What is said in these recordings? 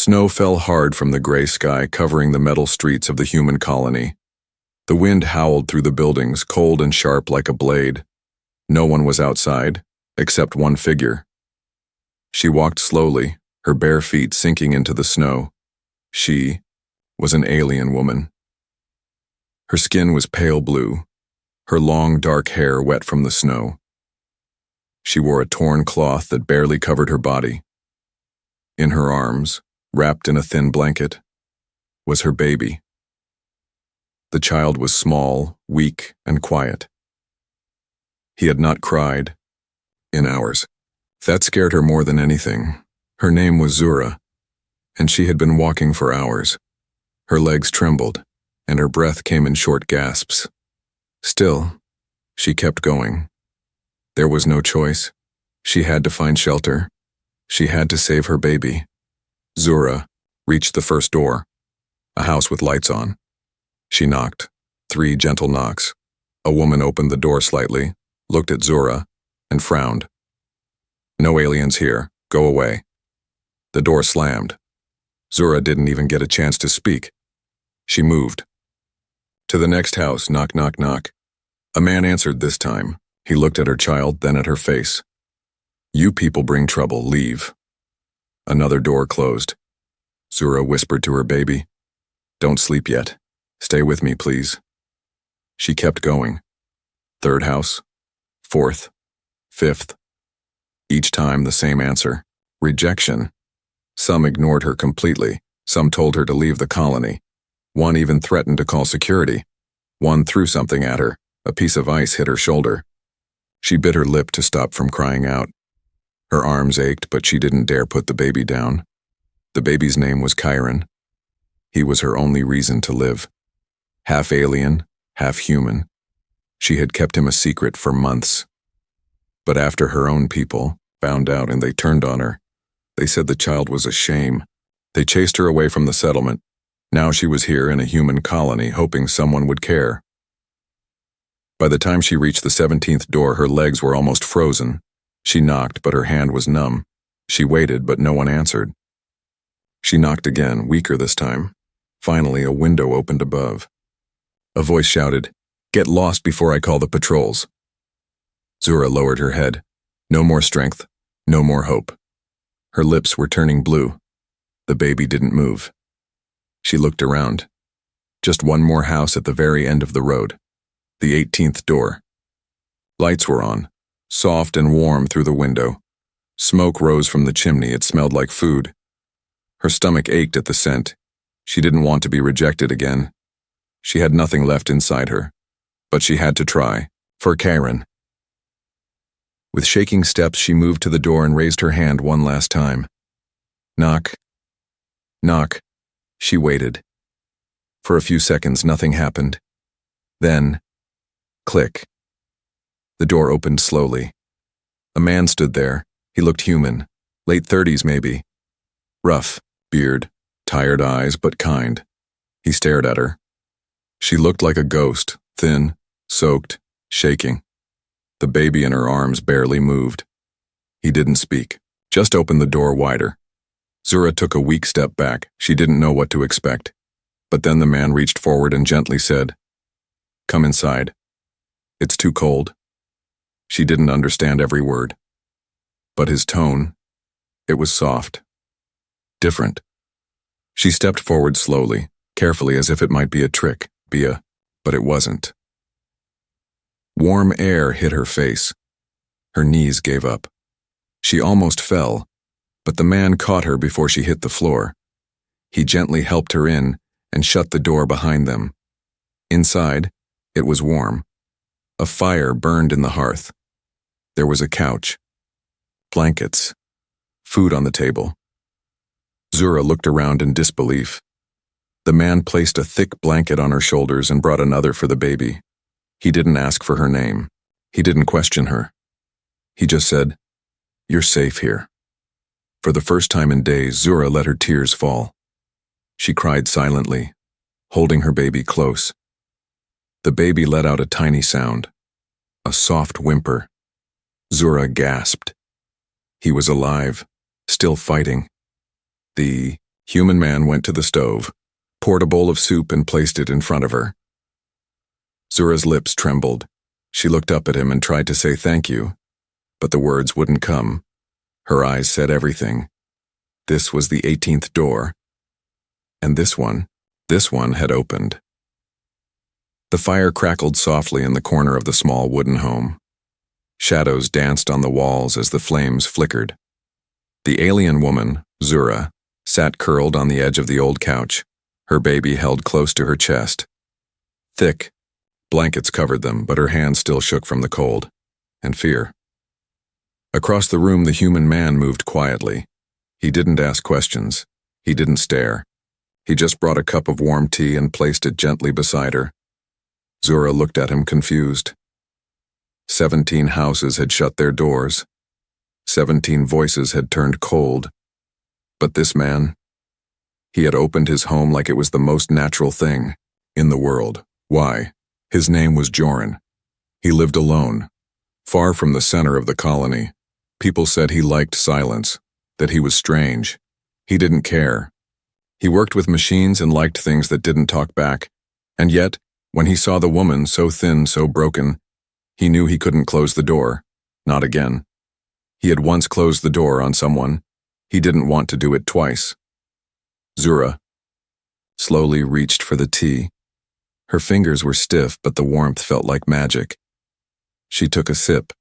Snow fell hard from the gray sky, covering the metal streets of the human colony. The wind howled through the buildings, cold and sharp like a blade. No one was outside, except one figure. She walked slowly, her bare feet sinking into the snow. She was an alien woman. Her skin was pale blue, her long dark hair wet from the snow. She wore a torn cloth that barely covered her body. In her arms, wrapped in a thin blanket, was her baby. The child was small, weak, and quiet. He had not cried in hours. That scared her more than anything. Her name was Zura, and she had been walking for hours. Her legs trembled, and her breath came in short gasps. Still, she kept going. There was no choice. She had to find shelter. She had to save her baby. Zura reached the first door, a house with lights on. She knocked, 3 gentle knocks. A woman opened the door slightly, looked at Zura, and frowned. "No aliens here. Go away." The door slammed. Zura didn't even get a chance to speak. She moved. "To the next house, knock, knock, knock." A man answered this time. He looked at her child, then at her face. "You people bring trouble, leave." Another door closed. Zura whispered to her baby, "Don't sleep yet. Stay with me, please." She kept going. 3rd house, 4th, 5th. Each time the same answer, rejection. Some ignored her completely. Some told her to leave the colony. One even threatened to call security. One threw something at her. A piece of ice hit her shoulder. She bit her lip to stop from crying out. Her arms ached, but she didn't dare put the baby down. The baby's name was Chiron. He was her only reason to live. Half alien, half human. She had kept him a secret for months. But after her own people found out and they turned on her, they said the child was a shame. They chased her away from the settlement. Now she was here in a human colony, hoping someone would care. By the time she reached the 17th door, her legs were almost frozen. She knocked, but her hand was numb. She waited, but no one answered. She knocked again, weaker this time. Finally, a window opened above. A voice shouted, "Get lost before I call the patrols." Zura lowered her head. No more strength, no more hope. Her lips were turning blue. The baby didn't move. She looked around. Just one more house at the very end of the road. The 18th door. Lights were on, soft and warm through the window. Smoke rose from the chimney. It smelled like food. Her stomach ached at the scent. She didn't want to be rejected again. She had nothing left inside her, but she had to try, for Chiron. With shaking steps, she moved to the door and raised her hand one last time. Knock. Knock. She waited. For a few seconds, nothing happened. Then, click. The door opened slowly. A man stood there. He looked human, late 30s maybe. Rough, beard, tired eyes, but kind. He stared at her. She looked like a ghost, thin, soaked, shaking. The baby in her arms barely moved. He didn't speak, just opened the door wider. Zura took a weak step back. She didn't know what to expect. But then the man reached forward and gently said, "Come inside. It's too cold." She didn't understand every word. But his tone, it was soft. Different. She stepped forward slowly, carefully as if it might be a trick, but it wasn't. Warm air hit her face. Her knees gave up. She almost fell, but the man caught her before she hit the floor. He gently helped her in and shut the door behind them. Inside, it was warm. A fire burned in the hearth. There was a couch, blankets, food on the table. Zura looked around in disbelief. The man placed a thick blanket on her shoulders and brought another for the baby. He didn't ask for her name. He didn't question her. He just said, "You're safe here." For the first time in days, Zura let her tears fall. She cried silently, holding her baby close. The baby let out a tiny sound, a soft whimper. Zura gasped. He was alive, still fighting. The Human man went to the stove, poured a bowl of soup and placed it in front of her. Zura's lips trembled. She looked up at him and tried to say thank you, but the words wouldn't come. Her eyes said everything. This was the 18th door. And this one had opened. The fire crackled softly in the corner of the small wooden home. Shadows danced on the walls as the flames flickered. The alien woman, Zura, sat curled on the edge of the old couch, her baby held close to her chest. Thick blankets covered them, but her hands still shook from the cold and fear. Across the room, the human man moved quietly. He didn't ask questions. He didn't stare. He just brought a cup of warm tea and placed it gently beside her. Zura looked at him confused. 17 houses had shut their doors. 17 voices had turned cold. But this man, he had opened his home like it was the most natural thing in the world. Why? His name was Joran. He lived alone, far from the center of the colony. People said he liked silence, that he was strange. He didn't care. He worked with machines and liked things that didn't talk back. And yet, when he saw the woman, so thin, so broken, he knew he couldn't close the door. Not again. He had once closed the door on someone. He didn't want to do it twice. Zura slowly reached for the tea. Her fingers were stiff, but the warmth felt like magic. She took a sip.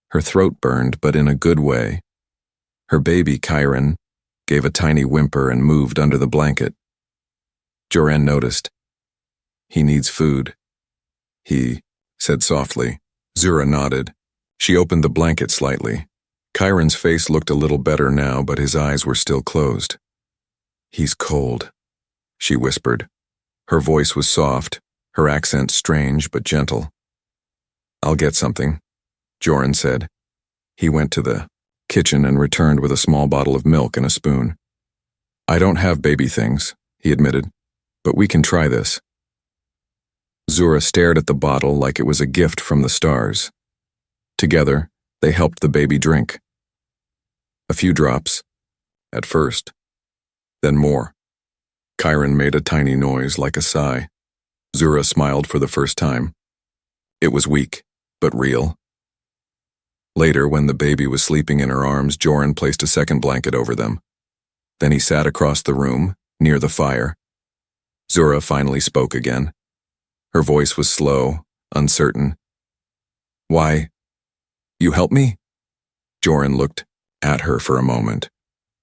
Her throat burned, but in a good way. Her baby, Chiron, gave a tiny whimper and moved under the blanket. Joran noticed. He needs food. He said softly. Zura nodded. She opened the blanket slightly. Chiron's face looked a little better now, but his eyes were still closed. He's cold, she whispered. Her voice was soft, her accent strange but gentle. I'll get something, Joran said. He went to the kitchen and returned with a small bottle of milk and a spoon. I don't have baby things, he admitted, but we can try this. Zura stared at the bottle like it was a gift from the stars. Together, they helped the baby drink. A few drops, at first, then more. Chiron made a tiny noise like a sigh. Zura smiled for the first time. It was weak, but real. Later, when the baby was sleeping in her arms, Joran placed a second blanket over them. Then he sat across the room, near the fire. Zura finally spoke again. Her voice was slow, uncertain. Why? You help me? Joran looked at her for a moment,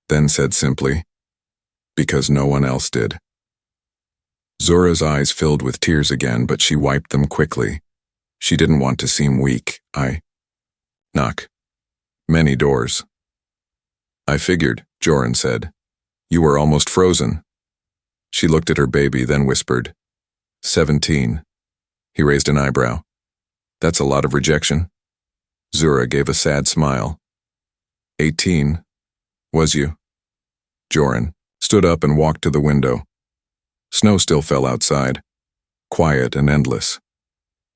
then said simply, because no one else did. Zura's eyes filled with tears again, but she wiped them quickly. She didn't want to seem weak. Knock. Many doors. I figured, Joran said. You were almost frozen. She looked at her baby, then whispered, 17. He raised an eyebrow. That's a lot of rejection. Zura gave a sad smile. 18. Was you? Joran stood up and walked to the window. Snow still fell outside, quiet and endless.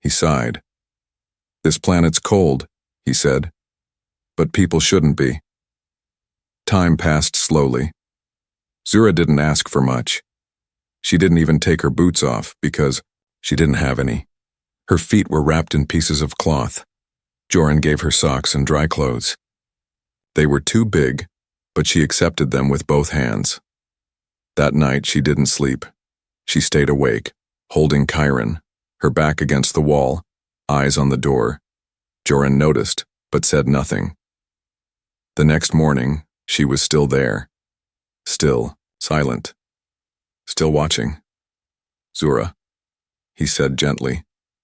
He sighed. This planet's cold, he said, but people shouldn't be. Time passed slowly. Zura didn't ask for much. She didn't even take her boots off because she didn't have any. Her feet were wrapped in pieces of cloth. Joran gave her socks and dry clothes. They were too big, but she accepted them with both hands. That night she didn't sleep. She stayed awake, holding Chiron, her back against the wall, eyes on the door. Joran noticed, but said nothing. The next morning, she was still there. Still, silent. Still watching. Zura, he said gently,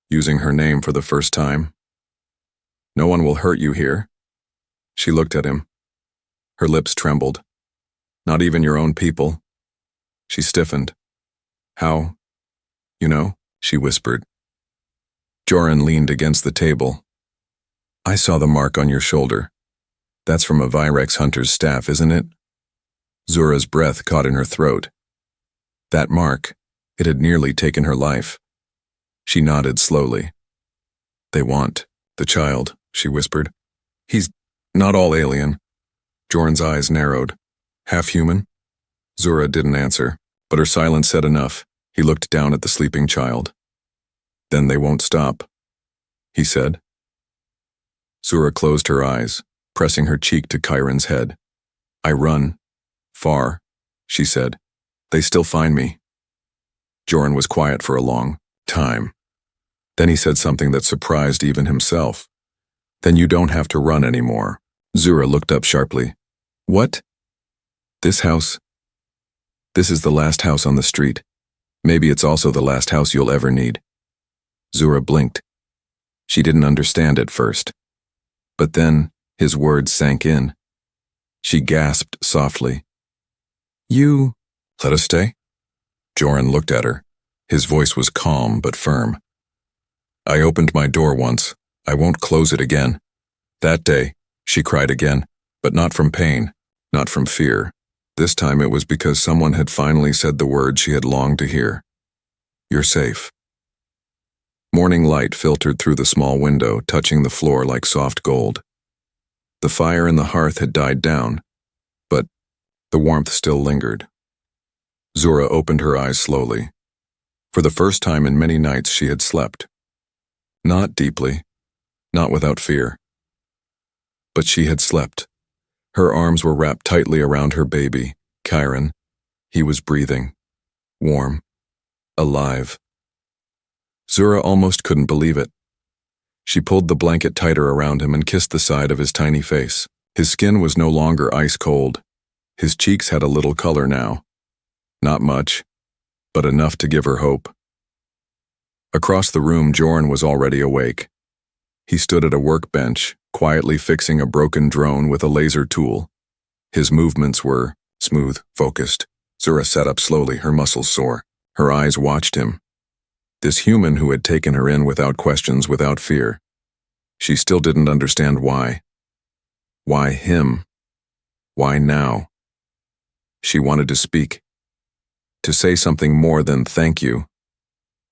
using her name for the first time. No one will hurt you here. She looked at him. Her lips trembled. Not even your own people. She stiffened. How? You know, she whispered. Joran leaned against the table. I saw the mark on your shoulder. That's from a Virex hunter's staff, isn't it? Zura's breath caught in her throat. That mark, it had nearly taken her life. She nodded slowly. They want the child, she whispered. He's not all alien. Joran's eyes narrowed. Half human? Zura didn't answer, but her silence said enough. He looked down at the sleeping child. Then they won't stop, he said. Zura closed her eyes, pressing her cheek to Chiron's head. I run. Far, she said. They still find me. Joran was quiet for a long time. Then he said something that surprised even himself. Then you don't have to run anymore. Zura looked up sharply. What? This house? This is the last house on the street. Maybe it's also the last house you'll ever need. Zura blinked. She didn't understand at first. But then his words sank in. She gasped softly. You let us stay? Joran looked at her. His voice was calm but firm. I opened my door once. I won't close it again. That day, she cried again, but not from pain, not from fear. This time it was because someone had finally said the words she had longed to hear. You're safe. Morning light filtered through the small window, touching the floor like soft gold. The fire in the hearth had died down, but the warmth still lingered. Zura opened her eyes slowly. For the first time in many nights she had slept. Not deeply, not without fear. But she had slept. Her arms were wrapped tightly around her baby, Chiron. He was breathing, warm, alive. Zura almost couldn't believe it. She pulled the blanket tighter around him and kissed the side of his tiny face. His skin was no longer ice cold. His cheeks had a little color now. Not much, but enough to give her hope. Across the room, Joran was already awake. He stood at a workbench, quietly fixing a broken drone with a laser tool. His movements were smooth, focused. Zura sat up slowly, her muscles sore. Her eyes watched him. This human who had taken her in without questions, without fear. She still didn't understand why. Why him? Why now? She wanted to speak. To say something more than thank you.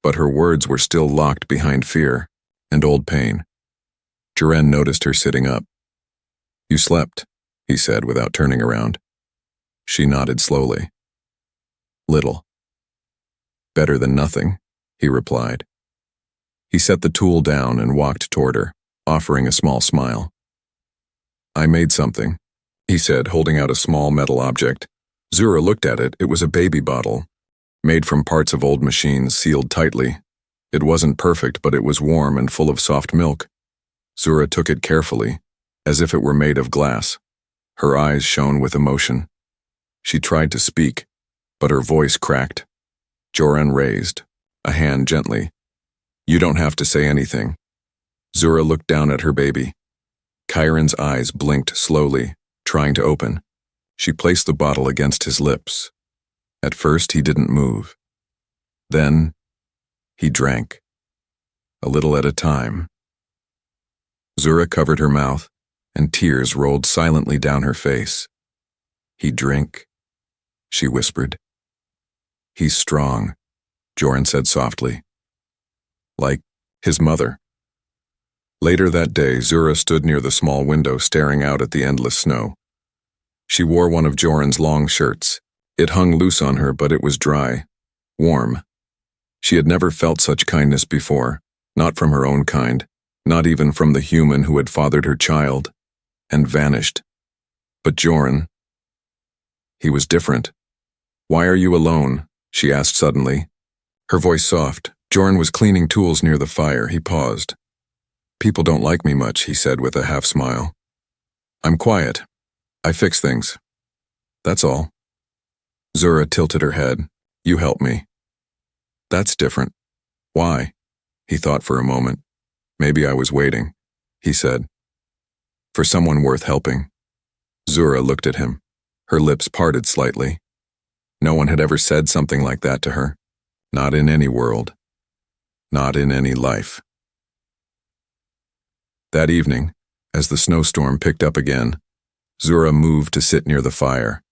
But her words were still locked behind fear and old pain. Joran noticed her sitting up. You slept, he said without turning around. She nodded slowly. Little. Better than nothing, he replied. He set the tool down and walked toward her, offering a small smile. I made something, he said, holding out a small metal object. Zura looked at it. It was a baby bottle, made from parts of old machines, sealed tightly. It wasn't perfect, but it was warm and full of soft milk. Zura took it carefully, as if it were made of glass. Her eyes shone with emotion. She tried to speak, but her voice cracked. Joran raised, a hand gently. You don't have to say anything. Zura looked down at her baby. Chiron's eyes blinked slowly, trying to open. She placed the bottle against his lips. At first, he didn't move. Then, he drank. A little at a time. Zura covered her mouth, and tears rolled silently down her face. He drink, she whispered. He's strong, Joran said softly. Like his mother. Later that day, Zura stood near the small window staring out at the endless snow. She wore one of Joran's long shirts. It hung loose on her, but it was dry, warm. She had never felt such kindness before, not from her own kind, not even from the human who had fathered her child, and vanished. But Joran, he was different. Why are you alone? She asked suddenly. Her voice soft. Joran was cleaning tools near the fire. He paused. People don't like me much, he said with a half smile. I'm quiet. I fix things. That's all. Zura tilted her head. You help me. That's different. Why? He thought for a moment. Maybe I was waiting, he said. For someone worth helping. Zura looked at him. Her lips parted slightly. No one had ever said something like that to her. Not in any world. Not in any life. That evening, as the snowstorm picked up again, Zura moved to sit near the fire.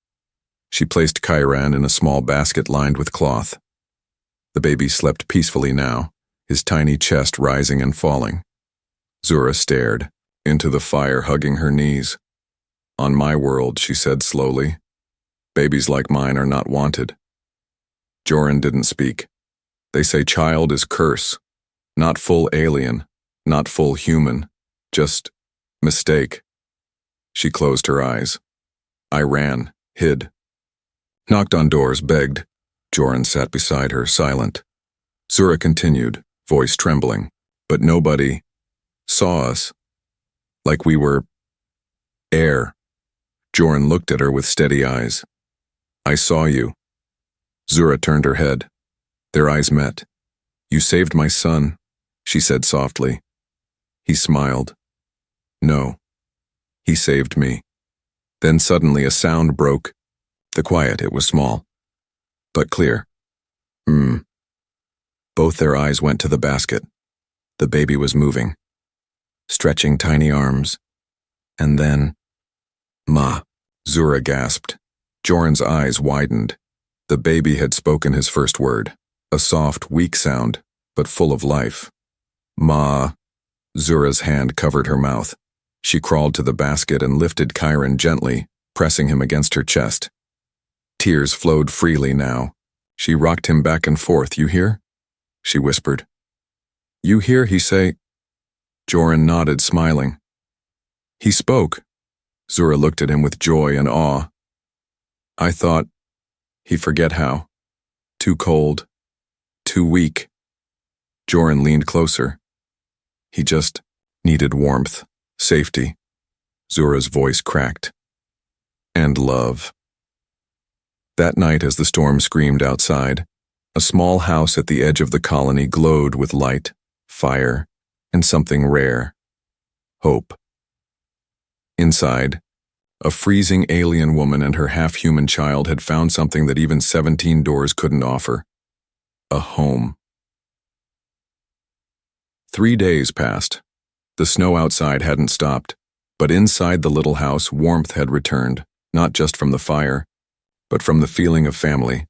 She placed Chiron in a small basket lined with cloth. The baby slept peacefully now, his tiny chest rising and falling. Zura stared into the fire, hugging her knees. On my world, she said slowly. Babies like mine are not wanted. Joran didn't speak. They say child is curse. Not full alien, not full human, just mistake. She closed her eyes. I ran, hid. Knocked on doors, begged. Joran sat beside her, silent. Zura continued, voice trembling. But nobody saw us. Like we were air. Joran looked at her with steady eyes. I saw you. Zura turned her head. Their eyes met. You saved my son, she said softly. He smiled. No. He saved me. Then suddenly a sound broke. The quiet, it was small, but clear. Both their eyes went to the basket. The baby was moving, stretching tiny arms. And then, Ma, Zura gasped. Joran's eyes widened. The baby had spoken his first word, a soft, weak sound, but full of life. Ma. Zura's hand covered her mouth. She crawled to the basket and lifted Chiron gently, pressing him against her chest. Tears flowed freely now. She rocked him back and forth. You hear? She whispered. You hear, he say? Joran nodded, smiling. He spoke. Zura looked at him with joy and awe. I thought he forget how. Too cold. Too weak. Joran leaned closer. He just needed warmth, safety. Zura's voice cracked. And love. That night, as the storm screamed outside, a small house at the edge of the colony glowed with light, fire, and something rare. Hope. Inside, a freezing alien woman and her half-human child had found something that even 17 doors couldn't offer. A home. 3 days passed. The snow outside hadn't stopped, but inside the little house warmth had returned, not just from the fire, but from the feeling of family.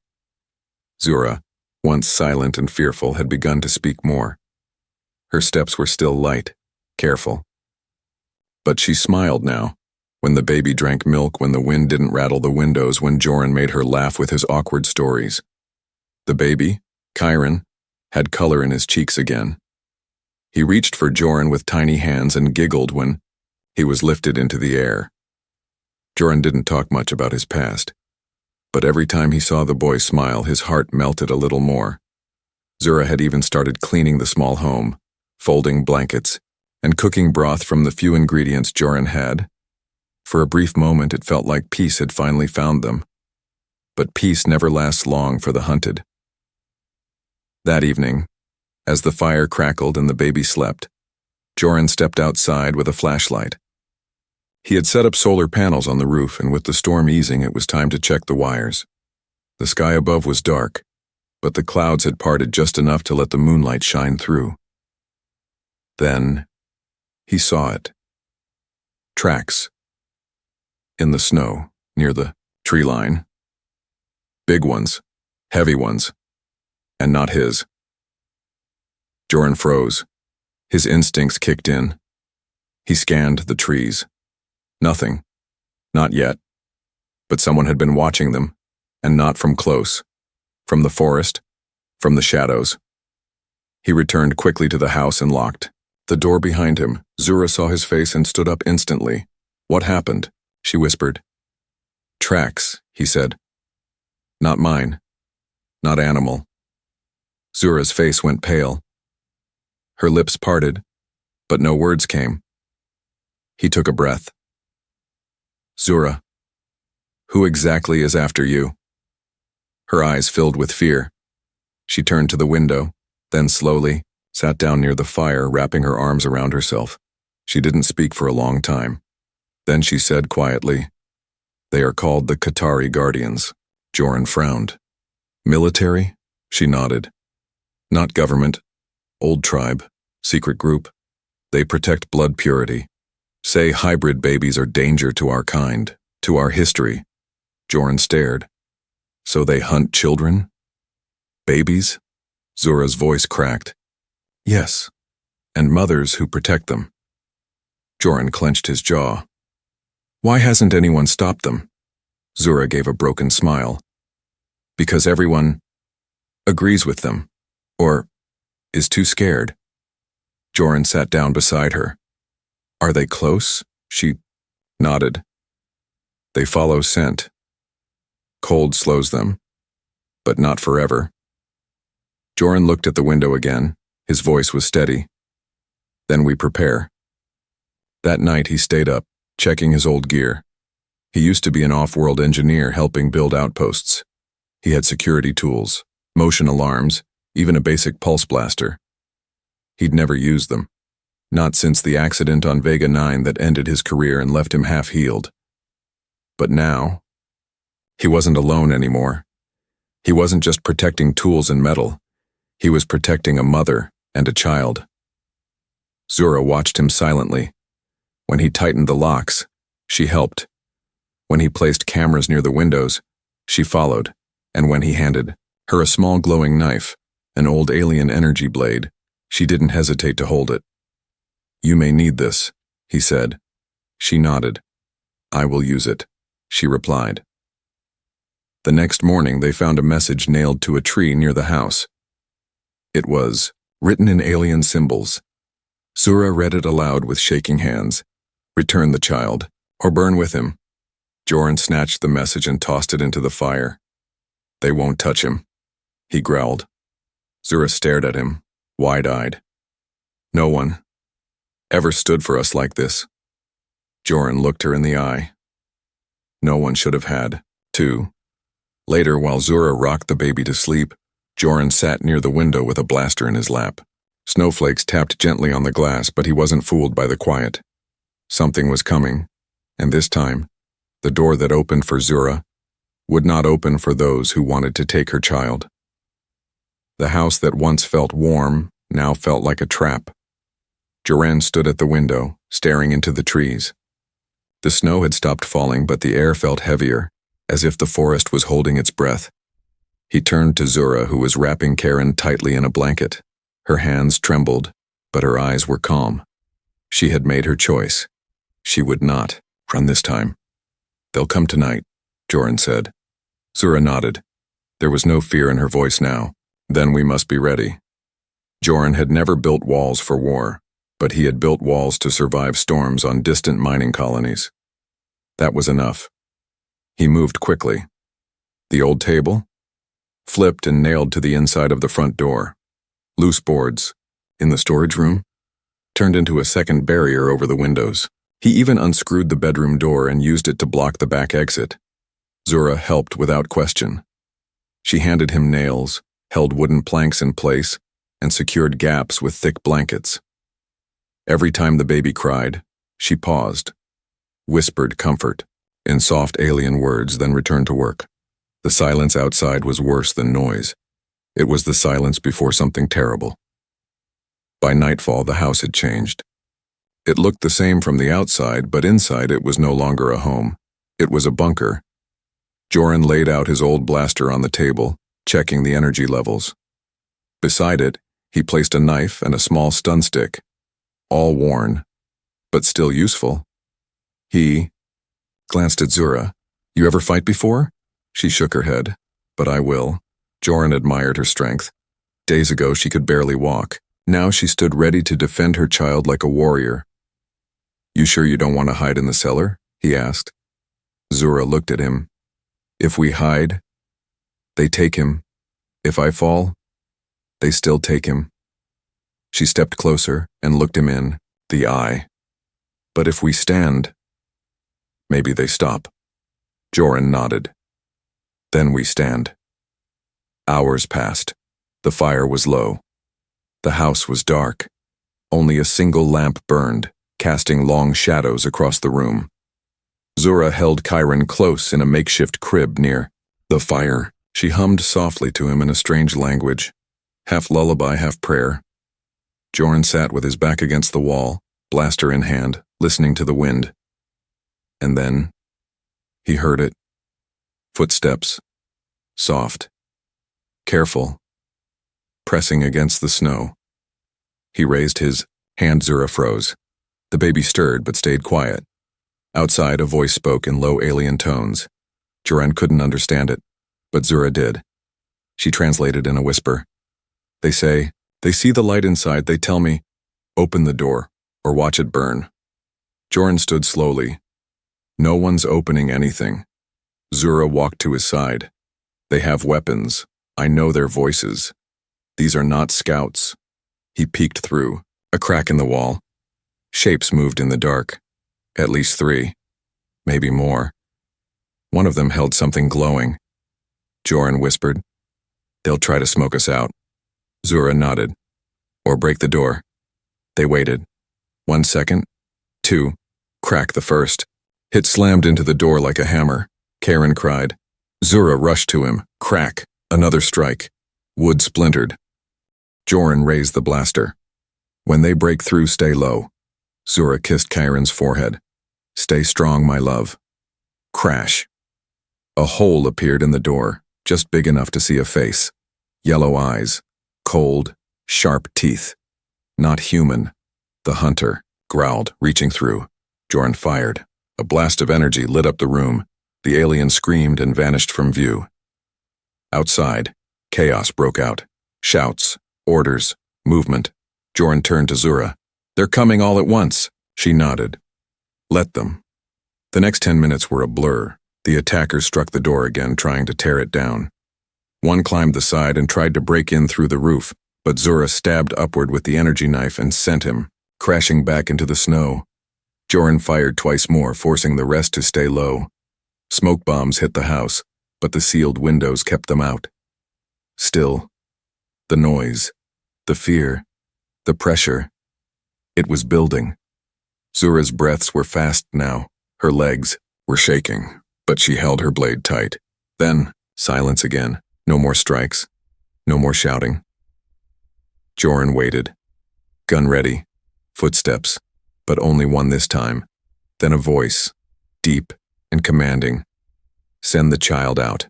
Zura, once silent and fearful, had begun to speak more. Her steps were still light, careful. But she smiled now, when the baby drank milk, when the wind didn't rattle the windows, when Joran made her laugh with his awkward stories. The baby, Chiron, had color in his cheeks again. He reached for Joran with tiny hands and giggled when he was lifted into the air. Joran didn't talk much about his past, but every time he saw the boy smile, his heart melted a little more. Zura had even started cleaning the small home, folding blankets, and cooking broth from the few ingredients Joran had. For a brief moment, it felt like peace had finally found them. But peace never lasts long for the hunted. That evening, as the fire crackled and the baby slept, Joran stepped outside with a flashlight. He had set up solar panels on the roof, and with the storm easing, it was time to check the wires. The sky above was dark, but the clouds had parted just enough to let the moonlight shine through. Then, he saw it. Tracks. In the snow, near the tree line. Big ones, heavy ones, and not his. Joran froze. His instincts kicked in. He scanned the trees. Nothing. Not yet. But someone had been watching them, and not from close. From the forest, from the shadows. He returned quickly to the house and locked the door behind him. Zura saw his face and stood up instantly. What happened? She whispered. Tracks, he said. Not mine. Not animal. Zura's face went pale. Her lips parted, but no words came. He took a breath. Zura, who exactly is after you? Her eyes filled with fear. She turned to the window, then slowly sat down near the fire, wrapping her arms around herself. She didn't speak for a long time. Then she said quietly, They are called the Qatari Guardians. Joran frowned. Military? She nodded. Not government. Old tribe. Secret group. They protect blood purity. Say hybrid babies are danger to our kind, to our history. Joran stared. So they hunt children? Babies? Zura's voice cracked. Yes, and mothers who protect them. Joran clenched his jaw. Why hasn't anyone stopped them? Zura gave a broken smile. Because everyone agrees with them, or is too scared. Joran sat down beside her. Are they close? She nodded. They follow scent. Cold slows them, but not forever. Joran looked at the window again. His voice was steady. Then we prepare. That night he stayed up, checking his old gear. He used to be an off-world engineer helping build outposts. He had security tools, motion alarms, even a basic pulse blaster. He'd never used them. Not since the accident on Vega 9 that ended his career and left him half-healed. But now, he wasn't alone anymore. He wasn't just protecting tools and metal. He was protecting a mother and a child. Zura watched him silently. When he tightened the locks, she helped. When he placed cameras near the windows, she followed. And when he handed her a small glowing knife, an old alien energy blade, she didn't hesitate to hold it. You may need this, he said. She nodded. I will use it, she replied. The next morning they found a message nailed to a tree near the house. It was written in alien symbols. Zura read it aloud with shaking hands. Return the child, or burn with him. Joran snatched the message and tossed it into the fire. They won't touch him, he growled. Zura stared at him, wide-eyed. No one ever stood for us like this. Joran looked her in the eye. No one should have had to. Later, while Zura rocked the baby to sleep, Joran sat near the window with a blaster in his lap. Snowflakes tapped gently on the glass, but he wasn't fooled by the quiet. Something was coming, and this time, the door that opened for Zura would not open for those who wanted to take her child. The house that once felt warm now felt like a trap. Joran stood at the window, staring into the trees. The snow had stopped falling, but the air felt heavier, as if the forest was holding its breath. He turned to Zura, who was wrapping Karen tightly in a blanket. Her hands trembled, but her eyes were calm. She had made her choice. She would not run this time. They'll come tonight, Joran said. Zura nodded. There was no fear in her voice now. Then we must be ready. Joran had never built walls for war, but he had built walls to survive storms on distant mining colonies. That was enough. He moved quickly. The old table? Flipped and nailed to the inside of the front door. Loose boards, in the storage room, turned into a second barrier over the windows. He even unscrewed the bedroom door and used it to block the back exit. Zura helped without question. She handed him nails, held wooden planks in place, and secured gaps with thick blankets. Every time the baby cried, she paused, whispered comfort in soft alien words, then returned to work. The silence outside was worse than noise. It was the silence before something terrible. By nightfall, the house had changed. It looked the same from the outside, but inside it was no longer a home. It was a bunker. Joran laid out his old blaster on the table, checking the energy levels. Beside it, he placed a knife and a small stun stick, all worn, but still useful. He glanced at Zura. You ever fight before? She shook her head. But I will. Joran admired her strength. Days ago she could barely walk. Now she stood ready to defend her child like a warrior. You sure you don't want to hide in the cellar? He asked. Zura looked at him. If we hide, they take him. If I fall, they still take him. She stepped closer and looked him in the eye. But if we stand, maybe they stop. Joran nodded. Then we stand. Hours passed. The fire was low. The house was dark. Only a single lamp burned, casting long shadows across the room. Zura held Chiron close in a makeshift crib near the fire. She hummed softly to him in a strange language, half lullaby, half prayer. Joran sat with his back against the wall, blaster in hand, listening to the wind. And then he heard it. Footsteps. Soft. Careful. Pressing against the snow. He raised his hand. Zura froze. The baby stirred but stayed quiet. Outside, a voice spoke in low alien tones. Joran couldn't understand it, but Zura did. She translated in a whisper. They say, they see the light inside, they tell me, open the door, or watch it burn. Joran stood slowly. No one's opening anything. Zura walked to his side. They have weapons. I know their voices. These are not scouts. He peeked through, a crack in the wall. Shapes moved in the dark. At least 3. Maybe more. One of them held something glowing. Joran whispered, they'll try to smoke us out. Zura nodded. Or break the door. They waited. 1 second. 2. Crack the first. It slammed into the door like a hammer. Karen cried. Zura rushed to him. Crack. Another strike. Wood splintered. Joran raised the blaster. When they break through, stay low. Zura kissed Karen's forehead. Stay strong, my love. Crash. A hole appeared in the door, just big enough to see a face. Yellow eyes. Cold, sharp teeth. Not human. The hunter growled, reaching through. Joran fired. A blast of energy lit up the room. The alien screamed and vanished from view. Outside, chaos broke out. Shouts, orders, movement. Joran turned to Zura. They're coming all at once. She nodded. Let them. The next 10 minutes were a blur. The attackers struck the door again, trying to tear it down. One climbed the side and tried to break in through the roof, but Zura stabbed upward with the energy knife and sent him, crashing back into the snow. Joran fired twice more, forcing the rest to stay low. Smoke bombs hit the house, but the sealed windows kept them out. Still, the noise, the fear, the pressure. It was building. Zura's breaths were fast now. Her legs were shaking, but she held her blade tight. Then, silence again. No more strikes. No more shouting. Joran waited. Gun ready. Footsteps, but only one this time. Then a voice, deep and commanding. Send the child out,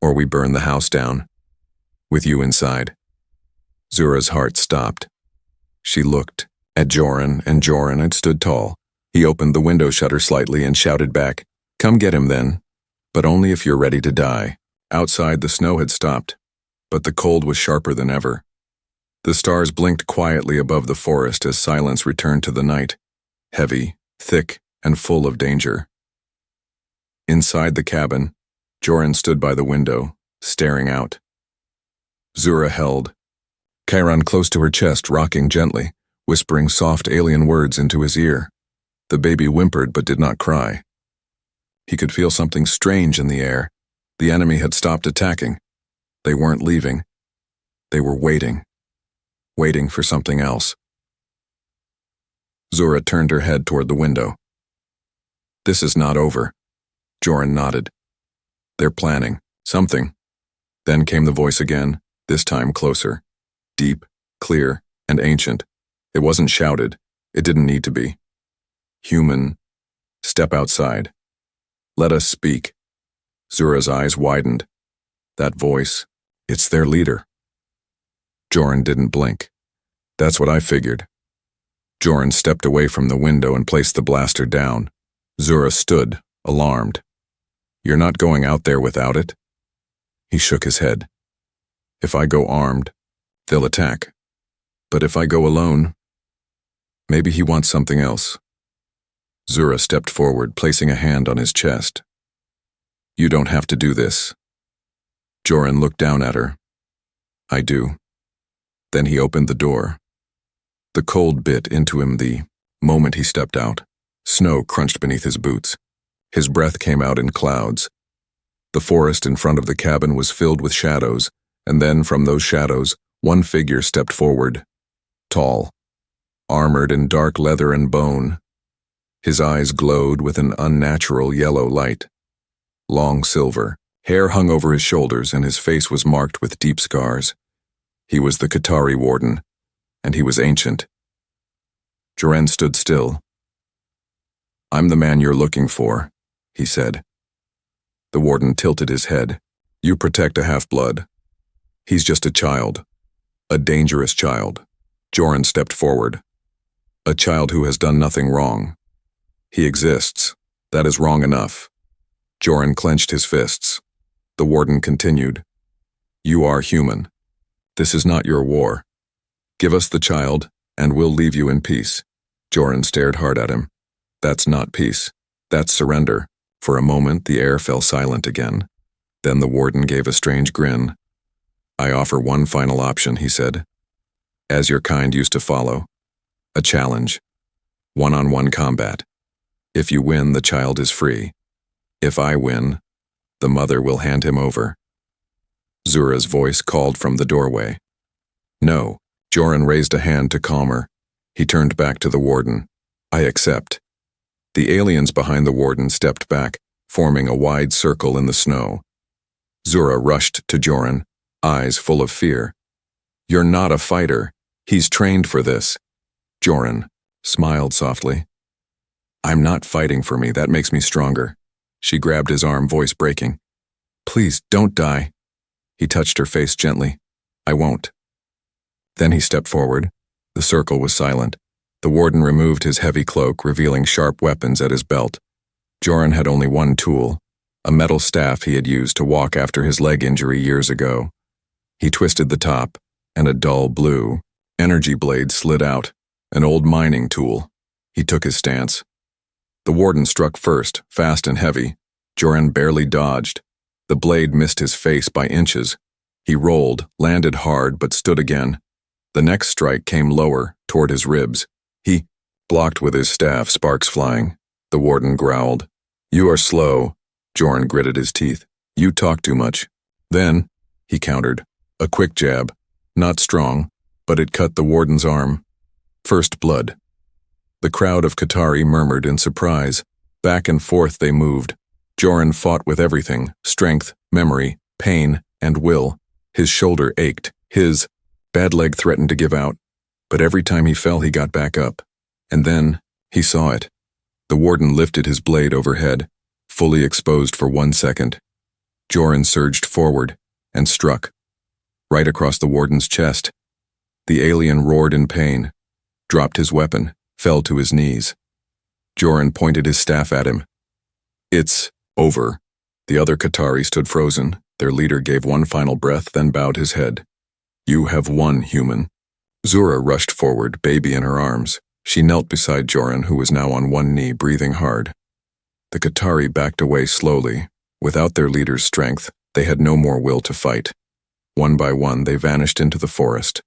or we burn the house down, with you inside. Zura's heart stopped. She looked at Joran, and Joran had stood tall. He opened the window shutter slightly and shouted back, come get him then, but only if you're ready to die. Outside, the snow had stopped, but the cold was sharper than ever. The stars blinked quietly above the forest as silence returned to the night, heavy, thick, and full of danger. Inside the cabin, Joran stood by the window, staring out. Zura held Chiron close to her chest, rocking gently, whispering soft alien words into his ear. The baby whimpered but did not cry. He could feel something strange in the air. The enemy had stopped attacking. They weren't leaving. They were waiting. Waiting for something else. Zura turned her head toward the window. This is not over. Joran nodded. They're planning something. Then came the voice again, this time closer. Deep, clear, and ancient. It wasn't shouted. It didn't need to be. Human. Step outside. Let us speak. Zura's eyes widened. That voice, it's their leader. Joran didn't blink. That's what I figured. Joran stepped away from the window and placed the blaster down. Zura stood, alarmed. You're not going out there without it? He shook his head. If I go armed, they'll attack. But if I go alone, maybe he wants something else. Zura stepped forward, placing a hand on his chest. You don't have to do this. Joran looked down at her. I do. Then he opened the door. The cold bit into him the moment he stepped out. Snow crunched beneath his boots. His breath came out in clouds. The forest in front of the cabin was filled with shadows, and then from those shadows, one figure stepped forward. Tall, armored in dark leather and bone. His eyes glowed with an unnatural yellow light. Long silver, hair hung over his shoulders, and his face was marked with deep scars. He was the Qatari warden, and he was ancient. Joran stood still. I'm the man you're looking for, he said. The warden tilted his head. You protect a half-blood. He's just a child. A dangerous child. Joran stepped forward. A child who has done nothing wrong. He exists. That is wrong enough. Joran clenched his fists. The warden continued. You are human. This is not your war. Give us the child, and we'll leave you in peace. Joran stared hard at him. That's not peace. That's surrender. For a moment, the air fell silent again. Then the warden gave a strange grin. I offer one final option, he said. As your kind used to follow. A challenge. One-on-one combat. If you win, the child is free. If I win, the mother will hand him over. Zura's voice called from the doorway. No. Joran raised a hand to calm her. He turned back to the warden. I accept. The aliens behind the warden stepped back, forming a wide circle in the snow. Zura rushed to Joran, eyes full of fear. You're not a fighter. He's trained for this. Joran smiled softly. I'm not fighting for me. That makes me stronger. She grabbed his arm, voice breaking. Please, don't die. He touched her face gently. I won't. Then he stepped forward. The circle was silent. The warden removed his heavy cloak, revealing sharp weapons at his belt. Joran had only one tool, a metal staff he had used to walk after his leg injury years ago. He twisted the top, and a dull blue energy blade slid out, an old mining tool. He took his stance. The warden struck first, fast and heavy. Joran barely dodged. The blade missed his face by inches. He rolled, landed hard, but stood again. The next strike came lower, toward his ribs. He blocked with his staff, sparks flying. The warden growled. You are slow. Joran gritted his teeth. You talk too much. Then, he countered, a quick jab. Not strong, but it cut the warden's arm. First blood. The crowd of Qatari murmured in surprise. Back and forth they moved. Joran fought with everything, strength, memory, pain, and will. His shoulder ached. His bad leg threatened to give out, but every time he fell he got back up. And then, he saw it. The warden lifted his blade overhead, fully exposed for 1 second. Joran surged forward, and struck. Right across the warden's chest. The alien roared in pain, dropped his weapon, fell to his knees. Joran pointed his staff at him. It's over. The other Qatari stood frozen. Their leader gave one final breath, then bowed his head. You have won, human. Zura rushed forward, baby in her arms. She knelt beside Joran, who was now on one knee, breathing hard. The Qatari backed away slowly. Without their leader's strength, they had no more will to fight. One by one, they vanished into the forest.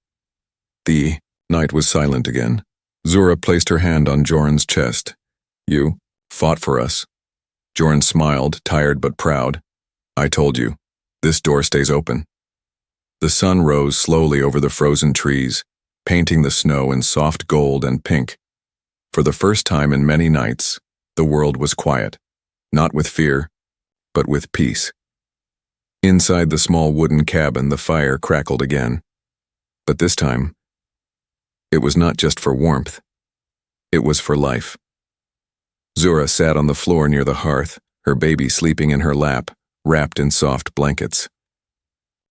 The night was silent again. Zura placed her hand on Joran's chest. You fought for us. Joran smiled, tired but proud. I told you, this door stays open. The sun rose slowly over the frozen trees, painting the snow in soft gold and pink. For the first time in many nights, the world was quiet, not with fear, but with peace. Inside the small wooden cabin, the fire crackled again. But this time, it was not just for warmth. It was for life. Zura sat on the floor near the hearth, her baby sleeping in her lap, wrapped in soft blankets.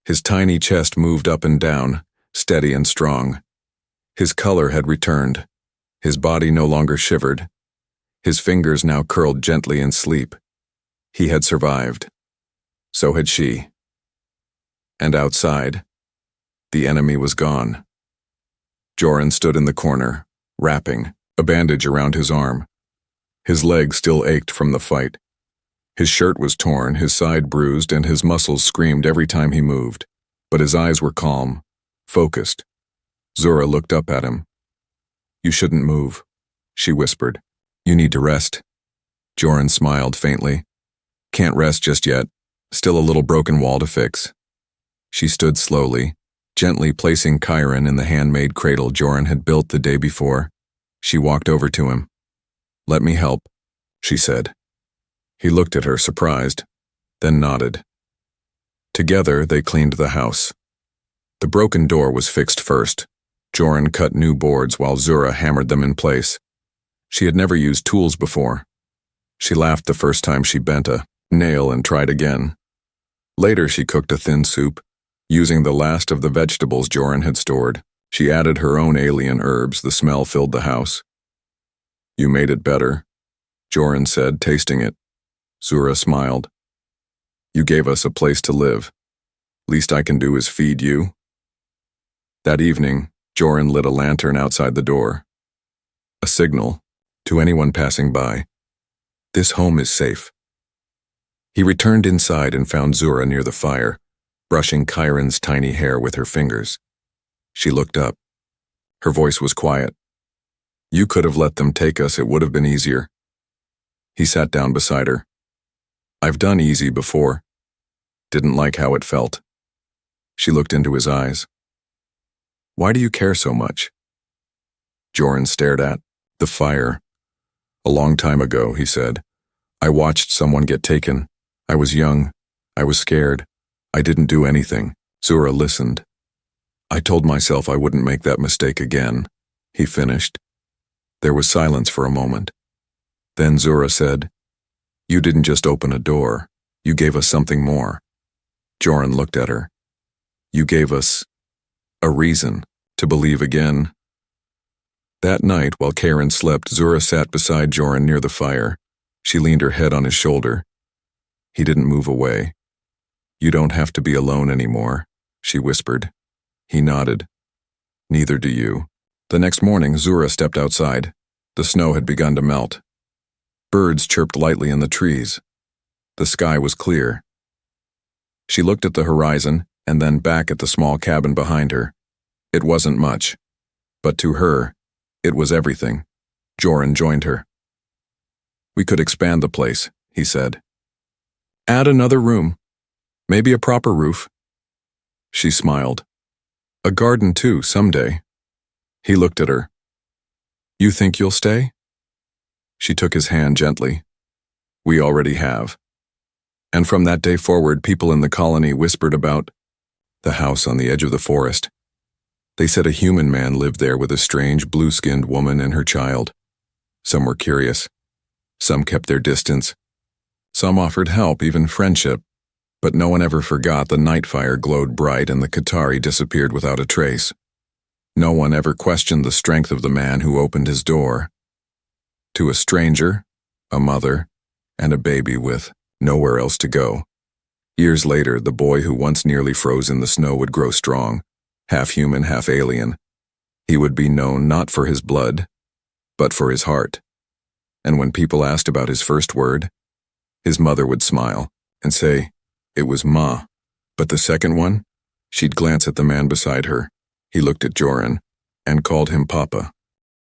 His tiny chest moved up and down, steady and strong. His color had returned. His body no longer shivered. His fingers now curled gently in sleep. He had survived. So had she. And outside, the enemy was gone. Joran stood in the corner, wrapping, a bandage around his arm. His leg still ached from the fight. His shirt was torn, his side bruised, and his muscles screamed every time he moved. But his eyes were calm, focused. Zura looked up at him. You shouldn't move, she whispered. You need to rest. Joran smiled faintly. Can't rest just yet. Still a little broken wall to fix. She stood slowly, gently placing Chiron in the handmade cradle Joran had built the day before. She walked over to him. Let me help, she said. He looked at her, surprised, then nodded. Together, they cleaned the house. The broken door was fixed first. Joran cut new boards while Zura hammered them in place. She had never used tools before. She laughed the first time she bent a nail and tried again. Later, she cooked a thin soup, using the last of the vegetables Joran had stored. She added her own alien herbs. The smell filled the house. You made it better, Joran said, tasting it. Zura smiled. You gave us a place to live. Least I can do is feed you." That evening, Joran lit a lantern outside the door. A signal, to anyone passing by. This home is safe. He returned inside and found Zura near the fire, brushing Chiron's tiny hair with her fingers. She looked up. Her voice was quiet. "You could have let them take us, it would have been easier." He sat down beside her. "I've done easy before. Didn't like how it felt." She looked into his eyes. "Why do you care so much?" Joran stared at the fire. "A long time ago," he said, "I watched someone get taken. I was young. I was scared. I didn't do anything." Zura listened. "I told myself I wouldn't make that mistake again," he finished. There was silence for a moment. Then Zura said, "You didn't just open a door. You gave us something more." Joran looked at her. "You gave us a reason to believe again." That night, while Chiron slept, Zura sat beside Joran near the fire. She leaned her head on his shoulder. He didn't move away. "You don't have to be alone anymore," she whispered. He nodded. "Neither do you." The next morning, Zura stepped outside. The snow had begun to melt. Birds chirped lightly in the trees. The sky was clear. She looked at the horizon and then back at the small cabin behind her. It wasn't much, but to her, it was everything. Joran joined her. "We could expand the place," he said. "Add another room. Maybe a proper roof." She smiled. "A garden too, someday." He looked at her. "You think you'll stay?" She took his hand gently. "We already have." And from that day forward, people in the colony whispered about the house on the edge of the forest. They said a human man lived there with a strange blue-skinned woman and her child. Some were curious. Some kept their distance. Some offered help, even friendship. But no one ever forgot the night fire glowed bright and the Qatari disappeared without a trace. No one ever questioned the strength of the man who opened his door. To a stranger, a mother, and a baby with nowhere else to go. Years later, the boy who once nearly froze in the snow would grow strong, half human, half alien. He would be known not for his blood, but for his heart. And when people asked about his first word, his mother would smile and say, "It was Ma." But the second one, she'd glance at the man beside her. He looked at Joran and called him Papa.